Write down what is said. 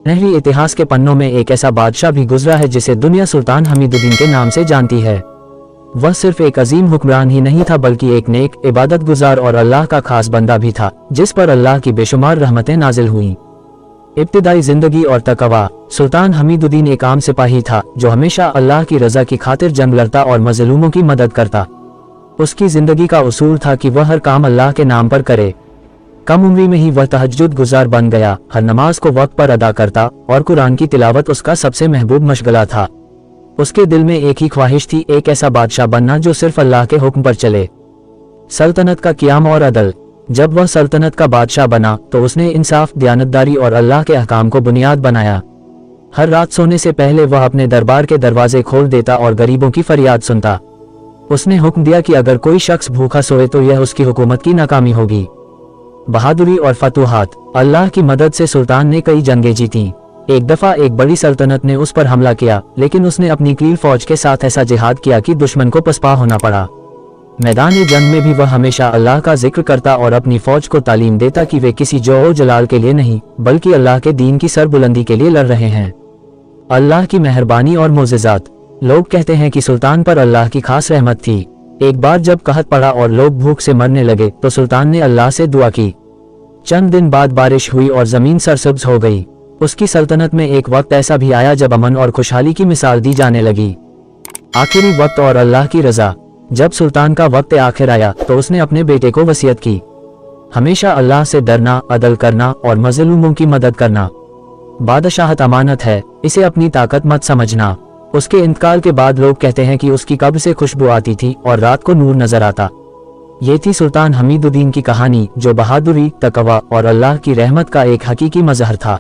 नहरी इतिहास के पन्नों में एक ऐसा बादशाह भी गुजरा है जिसे दुनिया सुल्तान हमीदुद्दीन के नाम से जानती है। वह सिर्फ एक अजीम हुक्मरान ही नहीं था बल्कि एक नेक, इबादत गुजार और अल्लाह का खास बंदा भी था, जिस पर अल्लाह की बेशुमार रहमतें नाजिल हुईं। इब्तिदाई जिंदगी और तकवा। सुल्तान हमीदुद्दीन एक आम सिपाही था जो हमेशा अल्लाह की रजा की खातिर जंग लड़ता और मजलूमों की मदद करता। उसकी जिंदगी का उसूल था कि वह हर काम अल्लाह के नाम पर करे। कम उम्री में ही वह तहज्जुद गुजार बन गया, हर नमाज को वक्त पर अदा करता और कुरान की तिलावत उसका सबसे महबूब मशगला था। उसके दिल में एक ही ख्वाहिश थी, एक ऐसा बादशाह बनना जो सिर्फ अल्लाह के हुक्म पर चले। सल्तनत का क़याम और अदल। जब वह सल्तनत का बादशाह बना तो उसने इंसाफ, दयानतदारी और अल्लाह के अहकाम को बुनियाद बनाया। हर रात सोने से पहले वह अपने दरबार के दरवाजे खोल देता और गरीबों की फरियाद सुनता। उसने हुक्म दिया कि अगर कोई शख्स भूखा सोए तो यह उसकी हुकूमत की नाकामी होगी। बहादुरी और फतूहात। अल्लाह की मदद से सुल्तान ने कई जंगें जीती। एक दफा एक बड़ी सल्तनत ने उस पर हमला किया, लेकिन उसने अपनी कील फौज के साथ ऐसा जिहाद किया कि दुश्मन को पसपा होना पड़ा। मैदान जंग में भी वह हमेशा अल्लाह का जिक्र करता और अपनी फौज को तालीम देता कि वे किसी जो जलाल के लिए नहीं बल्कि अल्लाह के दीन की सरबुलंदी के लिए लड़ रहे हैं। अल्लाह की मेहरबानी और मोज़िज़ात। लोग कहते हैं कि सुल्तान पर अल्लाह की खास रहमत थी। एक बार जब कहत पड़ा और लोग भूख से मरने लगे तो सुल्तान ने अल्लाह से दुआ की। चंद दिन बाद बारिश हुई और जमीन सरसब्ज हो गई। उसकी सल्तनत में एक वक्त ऐसा भी आया जब अमन और खुशहाली की मिसाल दी जाने लगी। आखिरी वक्त और अल्लाह की रजा। जब सुल्तान का वक्त आखिर आया तो उसने अपने बेटे को वसीयत की, हमेशा अल्लाह से डरना, अदल करना और मजलूमों की मदद करना। बादशाहत अमानत है, इसे अपनी ताकत मत समझना। उसके इंतकाल के बाद लोग कहते हैं कि उसकी कब्र से खुशबू आती थी और रात को नूर नजर आता। ये थी सुल्तान हमीदुद्दीन की कहानी जो बहादुरी, तकवा और अल्लाह की रहमत का एक हकीकी मजहर था।